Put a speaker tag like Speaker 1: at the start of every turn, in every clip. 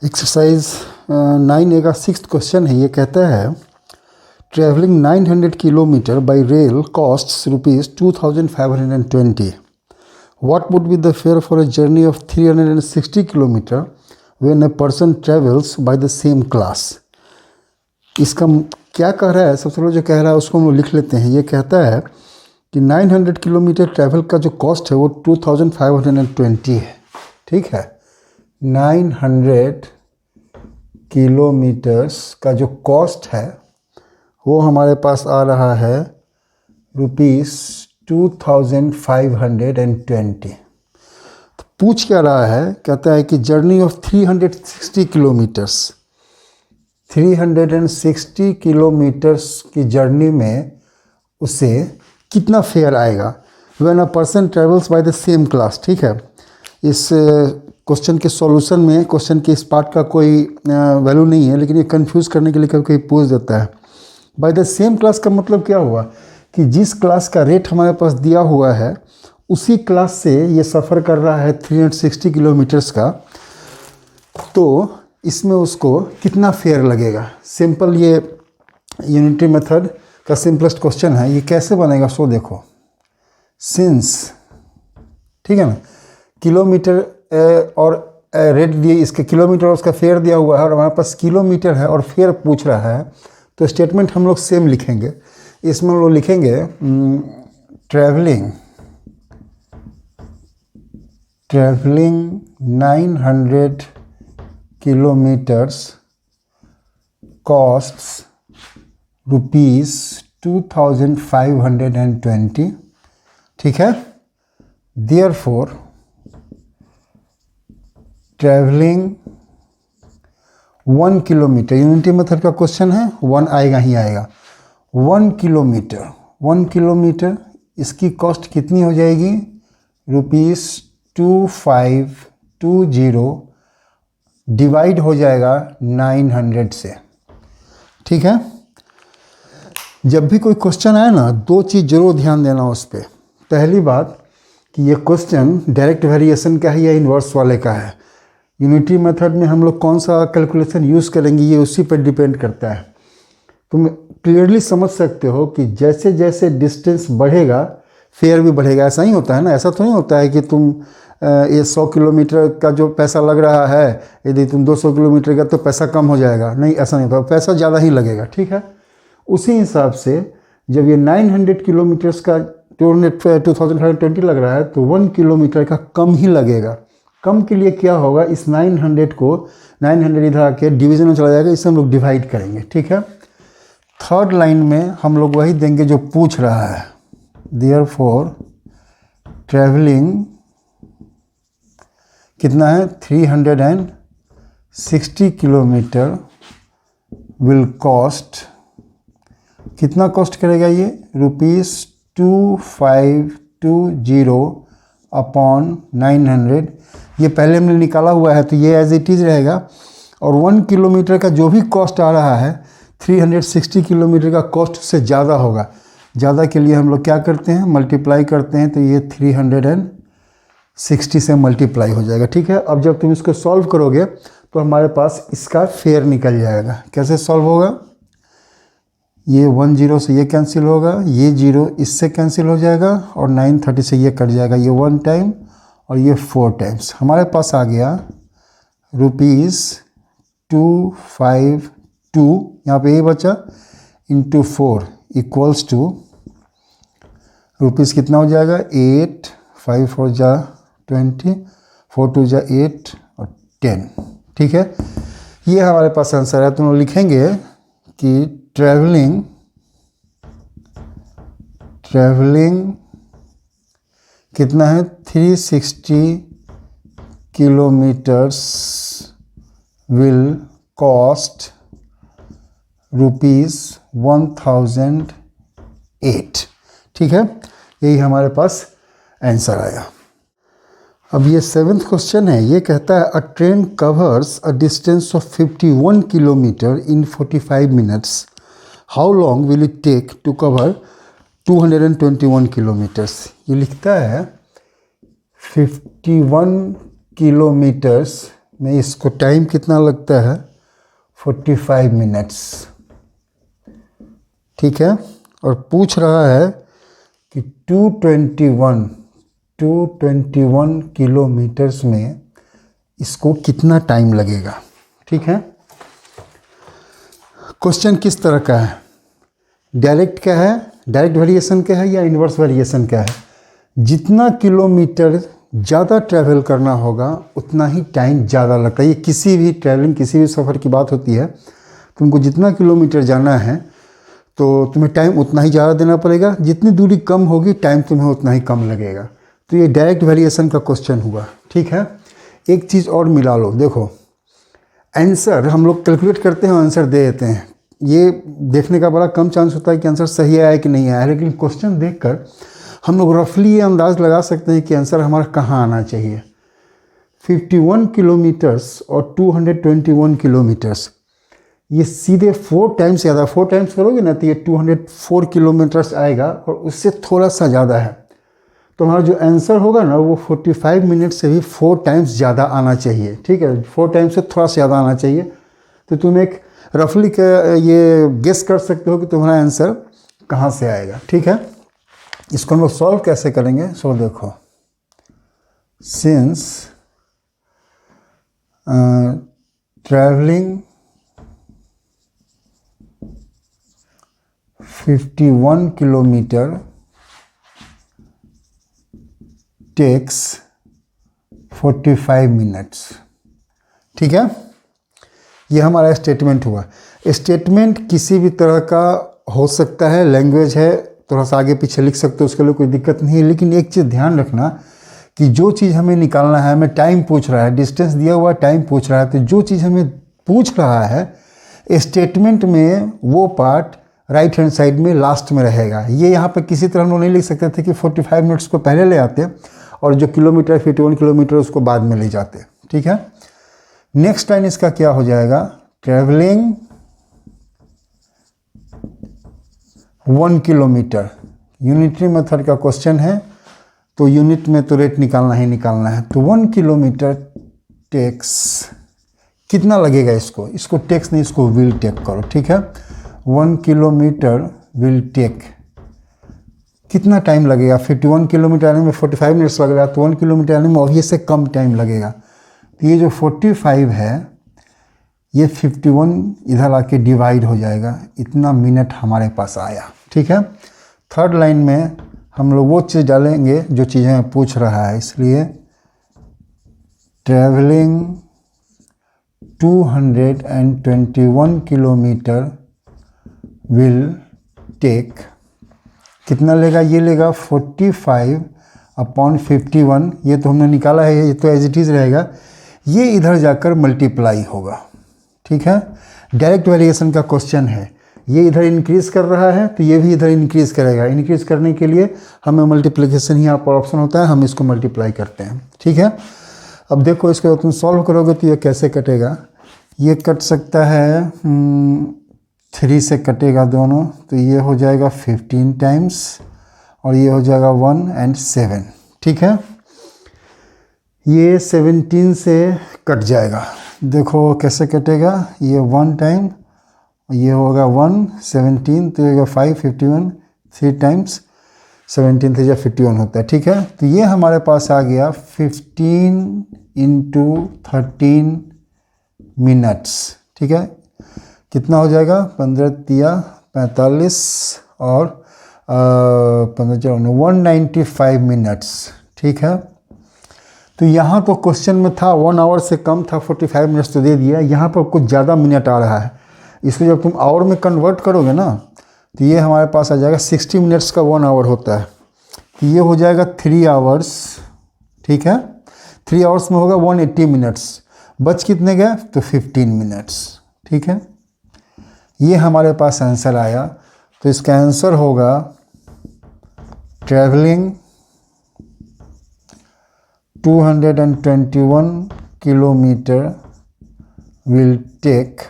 Speaker 1: Exercise 9A का 6th question है। ये कहता है travelling 900 kilometre by rail costs ₹2520. What would be the fare for a journey of 360 kilometer when a person travels by the same class? इसका क्या कह रहा है? सबसे पहले जो कह रहा है उसको हम लोग लिख लेते हैं। ये कहता है कि 900 किलोमीटर ट्रैवल का जो कॉस्ट है वो 2520 है। ठीक है, 900 किलोमीटर्स का जो कॉस्ट है वो हमारे पास आ रहा है ₹2520। तो पूछ क्या रहा है? कहता है कि जर्नी ऑफ 360 किलोमीटर्स 360 किलोमीटर्स की जर्नी में उसे कितना फेयर आएगा when a person travels by the same class. ठीक है, इस क्वेश्चन के सॉल्यूशन में क्वेश्चन के इस पार्ट का कोई वैल्यू नहीं है, लेकिन ये कंफ्यूज करने के लिए कभी कभी पूछ देता है। बाय द सेम क्लास का मतलब क्या हुआ कि जिस क्लास का रेट हमारे पास दिया हुआ है उसी क्लास से ये सफ़र कर रहा है 360 किलोमीटर्स का, तो इसमें उसको कितना फेयर लगेगा। सिंपल, ये यूनिटरी मेथड का सिंपलेस्ट क्वेश्चन है। ये कैसे बनेगा सो देखो। सिंस, ठीक है ना, किलोमीटर और रेट दिए, इसके किलोमीटर और उसका फेयर दिया हुआ है और हमारे पास किलोमीटर है और फेयर पूछ रहा है, तो स्टेटमेंट हम लोग सेम लिखेंगे। इसमें हम लोग लिखेंगे ट्रैवलिंग 900 किलोमीटर्स कॉस्ट्स ₹2520। ठीक है, therefore travelling 1 kilometre, unity method का क्वेश्चन है, 1 आएगा ही आएगा। 1 किलोमीटर इसकी कॉस्ट कितनी हो जाएगी? ₹2520 डिवाइड हो जाएगा 900 से। ठीक है, जब भी कोई क्वेश्चन आए ना, दो चीज़ जरूर ध्यान देना उस पर। पहली बात कि ये क्वेश्चन डायरेक्ट वेरिएशन का है या इन्वर्स वाले का है। यूनिटी मेथड में हम लोग कौन सा कैलकुलेशन यूज़ करेंगे ये उसी पर डिपेंड करता है। तुम क्लियरली समझ सकते हो कि जैसे जैसे डिस्टेंस बढ़ेगा फेयर भी बढ़ेगा। ऐसा ही होता है ना, ऐसा तो नहीं होता है कि तुम ये 100 किलोमीटर का जो पैसा लग रहा है यदि तुम 200 किलोमीटर का तो पैसा कम हो जाएगा। नहीं, ऐसा नहीं होता, पैसा ज़्यादा ही लगेगा। ठीक है, उसी हिसाब से जब ये 900 किलोमीटर्स का 2520 लग रहा है तो 1 किलोमीटर का कम ही लगेगा। कम के लिए क्या होगा, इस 900 को 900 इधर आके डिवीजन में चला जाएगा, इसे हम लोग डिवाइड करेंगे। ठीक है, थर्ड लाइन में हम लोग वही देंगे जो पूछ रहा है। देयरफॉर ट्रैवलिंग कितना है? 360 किलोमीटर विल कॉस्ट, कितना कॉस्ट करेगा ये? ₹2520 अपॉन 900। ये पहले हमने निकाला हुआ है तो ये एज इट इज़ रहेगा। और 1 किलोमीटर का जो भी कॉस्ट आ रहा है 360 किलोमीटर का कॉस्ट से ज़्यादा होगा। ज़्यादा के लिए हम लोग क्या करते हैं? मल्टीप्लाई करते हैं, तो ये 360 से मल्टीप्लाई हो जाएगा। ठीक है, अब जब तुम इसको सॉल्व करोगे तो हमारे पास इसका फेयर निकल जाएगा। कैसे सॉल्व होगा? ये 1 0 से ये कैंसिल होगा, ये 0 इससे कैंसिल हो जाएगा और 930 से ये कट जाएगा। ये 1 टाइम और ये 4 टाइम्स। हमारे पास आ गया ₹252, यहाँ पे ये बचा, इंटू 4 इक्वल्स टू रुपीज़ कितना हो जाएगा? 8, 5 4 जा 20, 4 2 जा 8 और 10। ठीक है, ये हमारे पास आंसर है। तो हम लिखेंगे कि ट्रैवलिंग कितना है? 360 किलोमीटर्स विल कॉस्ट ₹1008। ठीक है, यही हमारे पास आंसर आया। अब ये 7th क्वेश्चन है। ये कहता है a train covers a distance of 51 kilometre in 45 minutes. How long will it take to cover 221 kilometres. ये लिखता है 51 किलोमीटर्स में इसको टाइम कितना लगता है 45 मिनट्स। ठीक है, और पूछ रहा है कि 221 किलोमीटर्स में इसको कितना टाइम लगेगा। ठीक है, क्वेश्चन किस तरह का है, डायरेक्ट का है, डायरेक्ट वेरिएशन का है या इन्वर्स वेरिएशन का है। जितना किलोमीटर ज़्यादा ट्रैवल करना होगा उतना ही टाइम ज़्यादा लगता है। ये किसी भी ट्रैवलिंग, किसी भी सफ़र की बात होती है। तुमको जितना किलोमीटर जाना है तो तुम्हें टाइम उतना ही ज़्यादा देना पड़ेगा, जितनी दूरी कम होगी टाइम तुम्हें उतना ही कम लगेगा। तो ये डायरेक्ट वेरिएशन का क्वेश्चन हुआ। ठीक है, एक चीज़ और मिला लो, देखो आंसर हम लोग कैलकुलेट करते हैं, आंसर दे देते हैं। ये देखने का बड़ा कम चांस होता है कि आंसर सही आया कि नहीं आया, लेकिन क्वेश्चन देखकर हम लोग रफली ये अंदाज़ लगा सकते हैं कि आंसर हमारा कहाँ आना चाहिए। 51 किलोमीटर्स और 221 किलोमीटर्स, ये सीधे 4 टाइम्स ज़्यादा, 4 टाइम्स करोगे ना तो ये 204 किलोमीटर्स आएगा और उससे थोड़ा सा ज़्यादा है। तो हमारा जो आंसर होगा ना वो 45 मिनट से भी 4 टाइम्स ज़्यादा आना चाहिए। ठीक है, 4 टाइम्स से थोड़ा सा ज़्यादा आना चाहिए। तो तुम एक रफली का ये गेस कर सकते हो कि तुम्हारा आंसर कहाँ से आएगा। ठीक है, इसको हम लोग सॉल्व कैसे करेंगे। सो देखो, since travelling 51 kilometre takes 45 minutes. ठीक है, ये हमारा स्टेटमेंट हुआ। स्टेटमेंट किसी भी तरह का हो सकता है, लैंग्वेज है, थोड़ा सा आगे पीछे लिख सकते हो, उसके लिए कोई दिक्कत नहीं है। लेकिन एक चीज़ ध्यान रखना कि जो चीज़ हमें निकालना है, हमें टाइम पूछ रहा है, डिस्टेंस दिया हुआ टाइम पूछ रहा है, तो जो चीज़ हमें पूछ रहा है स्टेटमेंट में वो पार्ट राइट हैंड साइड में लास्ट में रहेगा। ये यहाँ पर किसी तरह हम लोग नहीं लिख सकते थे कि 45 मिनट्स को पहले ले आते और जो किलोमीटर 51 किलोमीटर उसको बाद में ले जाते। ठीक है, नेक्स्ट लाइन इसका क्या हो जाएगा, ट्रैवलिंग 1 किलोमीटर। यूनिटरी मेथड का क्वेश्चन है तो यूनिट में तो रेट निकालना ही निकालना है। तो 1 किलोमीटर टेक्स कितना लगेगा, इसको टेक्स नहीं, इसको विल टेक करो। ठीक है, 1 किलोमीटर विल टेक कितना टाइम लगेगा। 51 किलोमीटर आने में 45 मिनट्स लग रहा है, तो 1 किलोमीटर आने में अभी से कम टाइम लगेगा। तो ये जो 45 है ये 51 इधर आके डिवाइड हो जाएगा, इतना मिनट हमारे पास आया। ठीक है, थर्ड लाइन में हम लोग वो चीज़ डालेंगे जो चीज़ें पूछ रहा है, इसलिए ट्रैवलिंग 221 किलोमीटर विल टेक कितना लेगा, ये लेगा 45/51। ये तो हमने निकाला है, ये तो एज इट इज़ रहेगा, ये इधर जाकर मल्टीप्लाई होगा। ठीक है, डायरेक्ट वेरिएशन का क्वेश्चन है, ये इधर इंक्रीज़ कर रहा है तो ये भी इधर इंक्रीज़ करेगा। इंक्रीज़ करने के लिए हमें मल्टीप्लिकेशन ही यहाँ पर ऑप्शन होता है, हम इसको मल्टीप्लाई करते हैं। ठीक है, अब देखो इसको तुम सॉल्व करोगे तो ये कैसे कटेगा। ये कट सकता है 3 से कटेगा दोनों, तो ये हो जाएगा 15 टाइम्स और ये हो जाएगा 1 और 7। ठीक है, ये 17 से कट जाएगा, देखो कैसे कटेगा। ये 1 टाइम, ये होगा 1, 17 तो ये होगा 5, 51, 3 टाइम्स 17 से जब 51 होता है। ठीक है, तो ये हमारे पास आ गया 15 × 13 मिनट्स। ठीक है, कितना हो जाएगा, 15 × 45 और 15 195 मिनट्स। ठीक है, तो यहाँ तो क्वेश्चन में था 1 आवर से कम था, 45 मिनट्स तो दे दिया, यहाँ पर कुछ ज़्यादा मिनट आ रहा है। इसको जब तुम आवर में कन्वर्ट करोगे ना तो ये हमारे पास आ जाएगा 60 मिनट्स का 1 आवर होता है, तो ये हो जाएगा 3 आवर्स। ठीक है, 3 आवर्स में होगा 180 मिनट्स, बच कितने गए तो 15 मिनट्स। ठीक है, ये हमारे पास आंसर आया। तो इसका आंसर होगा travelling 221 kilometre will take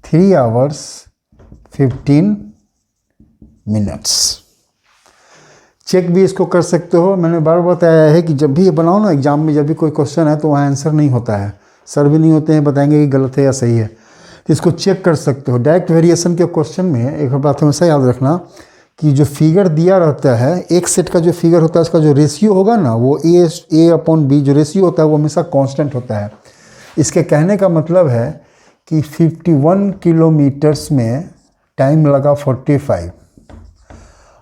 Speaker 1: 3 hours 15 minutes. Check भी इसको कर सकते हो। मैंने बार बार बताया है कि जब भी ये बनाओ ना एग्जाम में, जब भी कोई क्वेश्चन है तो वहाँ आंसर नहीं होता है, सर भी नहीं होते हैं बताएंगे कि गलत है या सही है, तो इसको चेक कर सकते हो। डायरेक्ट वेरिएशन के क्वेश्चन में एक बात हमेशा याद रखना कि जो फिगर दिया रहता है, एक सेट का जो फिगर होता है उसका जो रेशियो होगा ना, वो A/B जो रेशियो होता है वो हमेशा कांस्टेंट होता है। इसके कहने का मतलब है कि 51 किलोमीटर्स में टाइम लगा 45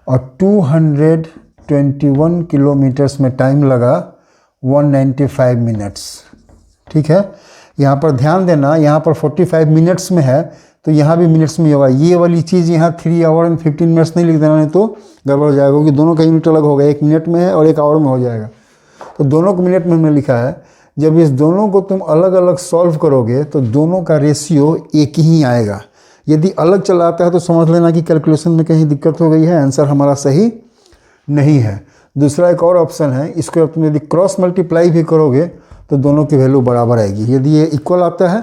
Speaker 1: और 221 किलोमीटर्स में टाइम लगा 195 मिनट्स। ठीक है, यहाँ पर ध्यान देना, यहाँ पर 45 मिनट्स में है तो यहाँ भी मिनट्स में होगा। ये वाली चीज़ यहाँ 3 आवर एंड 15 मिनट्स नहीं लिख देना, नहीं तो गड़बड़ हो जाएगा, क्योंकि दोनों का यूनिट अलग होगा, 1 मिनट में है और 1 आवर में हो जाएगा। तो दोनों को मिनट में हमने लिखा है। जब इस दोनों को तुम अलग अलग सॉल्व करोगे तो दोनों का रेशियो एक ही आएगा। यदि अलग चला आता है तो समझ लेना कि कैलकुलेशन में कहीं दिक्कत हो गई है, आंसर हमारा सही नहीं है। दूसरा एक और ऑप्शन है, इसको तुम यदि क्रॉस मल्टीप्लाई भी करोगे तो दोनों की वैल्यू बराबर आएगी। यदि ये इक्वल आता है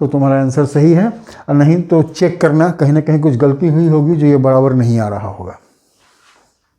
Speaker 1: तो तुम्हारा आंसर सही है, और नहीं तो चेक करना, कहीं ना कहीं कुछ गलती हुई होगी जो ये बराबर नहीं आ रहा होगा।